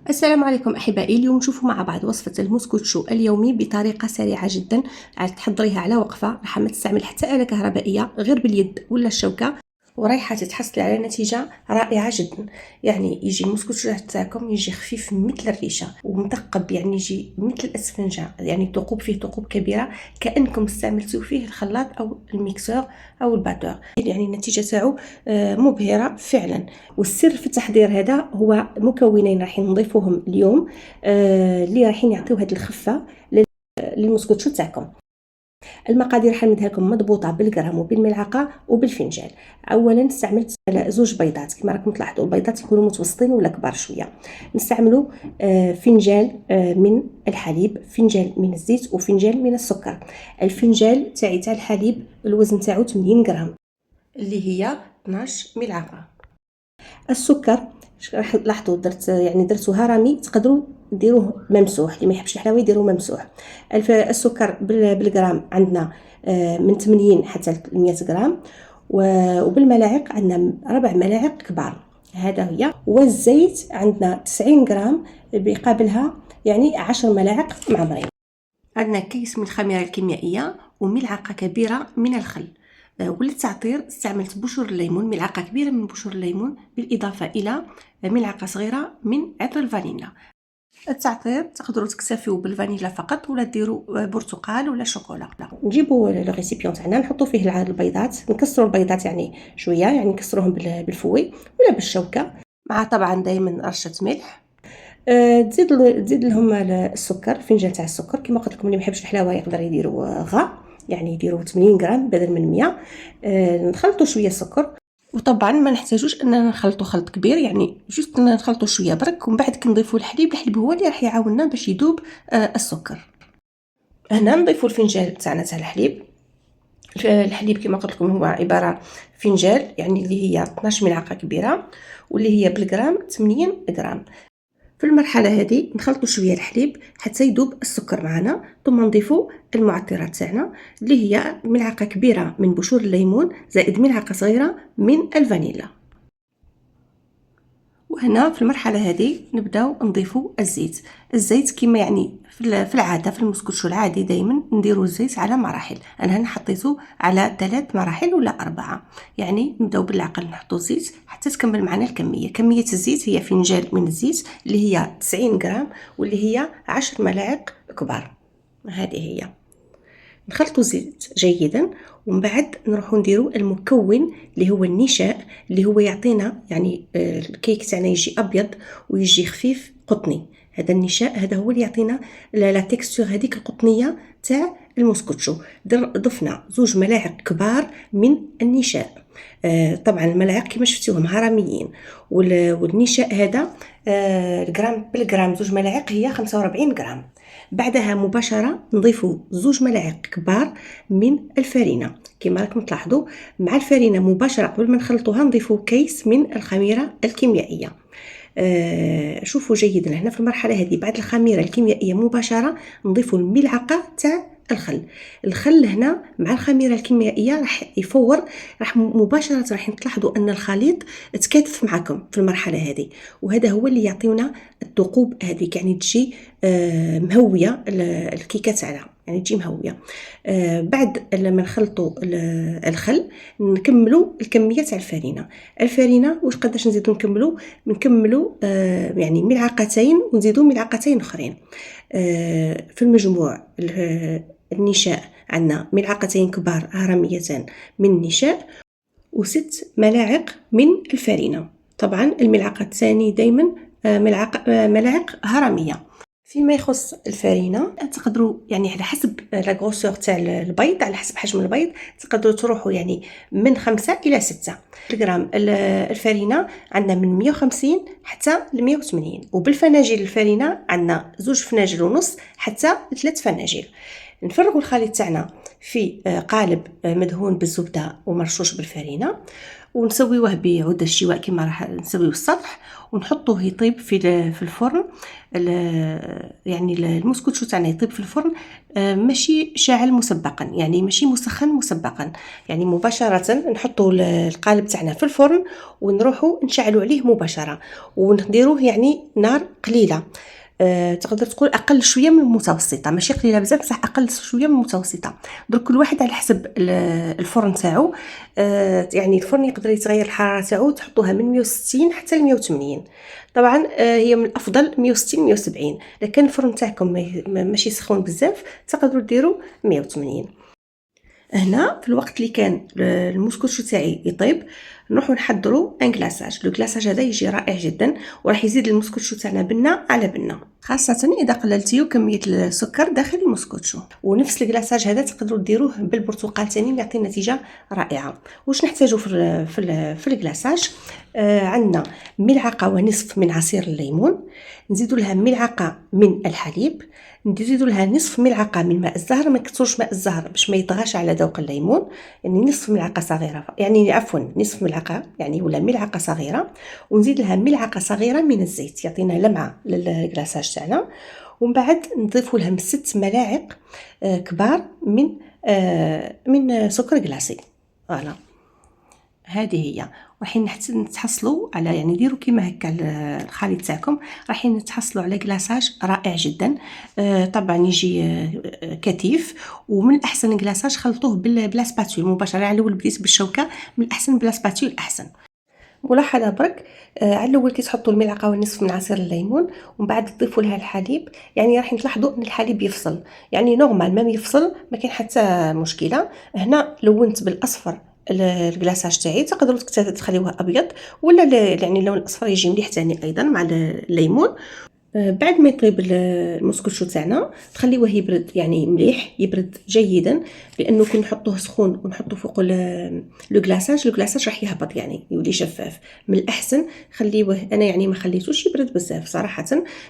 السلام عليكم أحبائي. اليوم نشوفوا مع بعض وصفة الموسكوتشو اليومي بطريقة سريعة جدا. تحضريها على وقفة، راح ما تستعمل حتى آلة كهربائية غير باليد ولا الشوكة، ورايحة تتحصلي على نتيجة رائعة جدا. يعني يجي الموسكوتشو تاعكم يجي خفيف مثل الريشة ومثقب، يعني يجي مثل الأسفنجة، يعني ثقوب فيه ثقوب كبيرة كأنكم استعملتوا فيه الخلاط أو الميكسور أو الباتور. يعني النتيجة تاعو مبهرة فعلا. والسر في التحضير هذا هو مكونين راح نضيفوهم اليوم، اللي راح يعطيو هذه الخفة للموسكوتشو تاعكم. المقادير حنمدها لكم مضبوطه بالغرام وبالملعقه وبالفنجان. اولا استعملت زوج بيضات، كما راكم تلاحظوا البيضات يكونوا متوسطين ولا كبار شويه. نستعملوا فنجان من الحليب، فنجان من الزيت، وفنجان من السكر. الفنجان تاعي تاع الحليب الوزن تاعو 80 غرام، اللي هي 12 ملعقه. السكر راح لاحظوا درتو هرمي، تقدروا ديروه ممسوح، اللي ما يحبش الحلاوه يديروه ممسوح. السكر بالغرام عندنا من 80 حتى 100 غرام، وبالملاعق عندنا 4 ملاعق كبار، هذا هي. والزيت عندنا 90 غرام بقابلها، يعني 10 ملاعق معمرين. عندنا كيس من الخميره الكيميائيه وملعقه كبيره من الخل. وللتعطير استعملت بشور الليمون، ملعقه كبيره من بشور الليمون، بالاضافه الى ملعقه صغيره من عطر الفانيلا. التعطير تقدروا تكتفيوا بالفانيلا فقط، ولا ديروا برتقال ولا شوكولا. نجيبوا لو ريسيبيون تاعنا، نحطوا فيه البيضات، نكسروا البيضات يعني شويه، يعني نكسروهم بالفوي ولا بالشوكه، مع طبعا دائما رشه ملح. تزيد لهم السكر، فنجان تاع السكر. كما قلت لكم اللي ما يحبش الحلاوه يقدر يديروا يعني يديروا 80 غرام بدل من 100. نخلطوا شويه السكر، وطبعا ما نحتاجوش اننا نخلطوا خلط كبير، يعني جوست نخلطوا شويه برك، ومن بعد كنضيفوا الحليب هو اللي راح يعاوننا باش يذوب السكر. هنا نضيفوا الفنجان تاعنا تاع الحليب. الحليب كما قلت لكم هو عباره فنجان، يعني اللي هي 12 ملعقه كبيره، واللي هي بالغرام 80 غرام. في المرحله هذه نخلطوا شويه الحليب حتى يذوب السكر معنا، ثم نضيفوا المعطرات تاعنا اللي هي ملعقه كبيره من بشور الليمون زائد ملعقه صغيره من الفانيلا. وهنا في المرحله هذه نبداو نضيفوا الزيت كما يعني في العاده في المسكوتشو العادي دائما نديروا الزيت على مراحل. انا هنا حطيته على 3 مراحل ولا 4، يعني نبداو بالعقل نحطوا الزيت حتى تكمل معنا الكميه. كميه الزيت هي فنجان من الزيت اللي هي 90 غرام، واللي هي 10 ملاعق كبار، هذه هي. نخلطوا الزيت جيدا، ومن بعد نروحوا نديروا المكون اللي هو النشاء، اللي هو يعطينا يعني الكيك تاعنا يجي ابيض ويجي خفيف قطني. هذا النشاء هذا هو اللي يعطينا لا تكستور هذيك القطنيه تاع الموسكوتشو. ضفنا 2 ملاعق كبار من النشاء. طبعا الملاعق كما شفتوهم هرميين، والنشاء هذا الغرام بالغرام 2 ملاعق هي 45 غرام. بعدها مباشره نضيفوا 2 ملاعق كبار من الفرينه. كما راكم تلاحظوا مع الفرينه مباشره قبل ما نخلطوها نضيفوا كيس من الخميره الكيميائيه. شوفوا جيدا هنا في المرحله هذه بعد الخميره الكيميائيه مباشره نضيفوا الملعقه تاع الخل هنا مع الخميره الكيميائيه راح يفور، راح مباشره راح تلاحظوا ان الخليط تكاتف معكم في المرحله هذه، وهذا هو اللي يعطينا الثقوب هذيك، يعني تجي مهويه الكيكه تاعنا، يعني تجي مهويه. بعد لما نخلطوا الخل نكملوا الكميه تاع الفرينه واش قداش نكملوا يعني ملعقتين ونزيدوا ملعقتين اخرين. في المجموع النشاء عندنا ملعقتين كبار هرميتان من النشاء و6 ملاعق من الفرينه. طبعا الملعقه الثانيه دائما ملاعق هرميه. فيما يخص الفرينه تقدروا يعني على حسب لا غروسور تاع البيض، على حسب حجم البيض تقدروا تروحوا يعني من 5 إلى 6 غرام. الفرينه عندنا من 150 حتى ل 180، وبالفناجيل الفرينه عندنا 2 فناجل ونص حتى 3 فناجل. نفرغوا الخليط تاعنا في قالب مدهون بالزبده ومرشوش بالفرينه، ونسويوه بعود الشواء كما راح نسويو السطح، ونحطوه يطيب في الفرن. يعني المسكوتشو تاعنا يطيب في الفرن ماشي شاعل مسبقا، يعني ماشي مسخن مسبقا، يعني مباشره نحطوا القالب تاعنا في الفرن ونروحوا نشعلوا عليه مباشره، ونديروه يعني نار قليله. تقدر تقول اقل شويه من المتوسطه، ماشي قليله بزاف بصح اقل شويه من المتوسطه. درك كل واحد على حسب الفرن تاعو. يعني الفرن يقدر يتغير الحراره تاعو، تحطوها من 160 حتى ل 180. طبعا هي من الافضل 160 170، لكن الفرن تاعكم ماشي سخون بزاف تقدروا ديروا 180. هنا في الوقت اللي كان المسكوتشو تاعي يطيب، نروحوا نحضروا ان كلاصاج. لو كلاصاج هذا يجي رائع جدا، وراح يزيد المسكوتشو تاعنا بنه على بنه، خاصه اذا قللتيو كميه السكر داخل المسكوتشو. ونفس الكلاصاج هذا تقدروا ديروه بالبرتقال ثاني، يعطي نتيجه رائعه. واش نحتاجو في الكلاصاج؟ عندنا ملعقه ونصف من عصير الليمون، نزيدوا لها ملعقه من الحليب، نزيدوا لها نصف ملعقه من ماء الزهر. ما نكثروش ماء الزهر باش ما يطغاش على ذوق الليمون، يعني نصف ملعقه صغيره، يعني عفوا نصف ملعقه يعني ولا ملعقه صغيره. ونزيد لها ملعقه صغيره من الزيت يعطينا لمعه للكلاصاج تاعنا. ومن بعد نضيفوا لها 6 ملاعق كبار من سكر كلاصي. فوالا هذه هي. رايحين نتحصلوا على، يعني ديروا كيما هكا الخليط تاعكم، رايحين نتحصلوا على كلاصاج رائع جدا. طبعا يجي كثيف، ومن الاحسن الكلاصاج خلطوه بلا سباتول مباشره. على الاول بديت بالشوكه، من الاحسن بلا سباتول احسن. ملاحظه برك، على الاول كي تحطوا الملعقه والنصف من عصير الليمون ومن بعد تضيفوا لها الحليب، يعني راح تلاحظوا ان الحليب يفصل، يعني نورمال ما يفصل، ما كاين حتى مشكله. هنا لونت بالاصفر الكلاصاج تاعي، تقدروا تخليوه ابيض ولا يعني اللون الاصفر يجي مليح ثاني ايضا مع الليمون. بعد ما يطيب المسكوتشو تاعنا تخليوه يبرد، يعني مليح يبرد جيدا، لانه كي نحطوه سخون ونحطو فوق لو كلاصاج راح يهبط، يعني يولي شفاف. من الاحسن خليوه، انا يعني ما خليتوش يبرد بزاف صراحه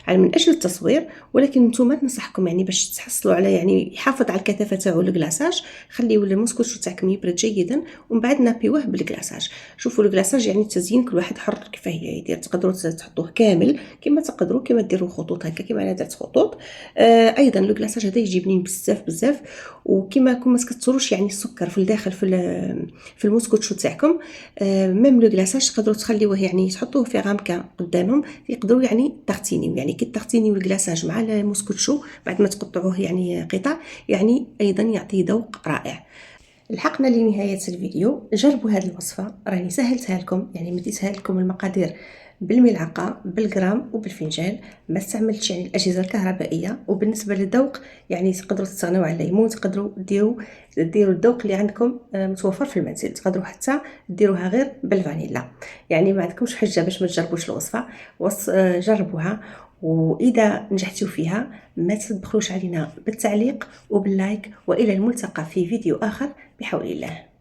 على من اجل التصوير، ولكن نتوما ننصحكم يعني باش تحصلوا على يعني يحافظ على الكثافه تاعو الكلاصاج، خليو المسكوتشو تاعكم يبرد جيدا ومن بعد نابيوه بالكلاصاج. شوفوا الكلاصاج يعني التزيين كل واحد حر كيف هي يدير، تقدروا تحطوه كامل كما تقدروا، كما ديروا خطوط هكا كما انا درت خطوط. ايضا لو كلاصاج هذا يجي بنين بزاف، وكما ما تكثروش يعني السكر في الداخل في المسكوتشو تاعكم. ميم لو كلاصاج تقدروا تخليوه يعني تحطوه في غامكه قدامهم، يقدروا يعني تغتينيو، يعني كي تغتينيو الكلاصاج مع المسكوتشو بعد ما تقطعوه يعني قطع، يعني ايضا يعطي ذوق رائع. لحقنا لنهاية الفيديو. جربوا هذه الوصفة، راني سهلتها لكم، يعني مديتها لكم المقادير بالملعقة بالجرام وبالفنجان، ما استعملتش يعني الأجهزة الكهربائية. وبالنسبة للذوق يعني تقدروا تستغنوا على الليمون، تقدروا ديروا الذوق اللي عندكم متوفر في المنزل، تقدروا حتى ديروها غير بالفانيلا، يعني ما عندكمش حجة باش ما تجربوش الوصفة. جربوها، وإذا نجحتوا فيها ما تبخلوش علينا بالتعليق وباللايك، وإلى الملتقى في فيديو آخر بحول الله.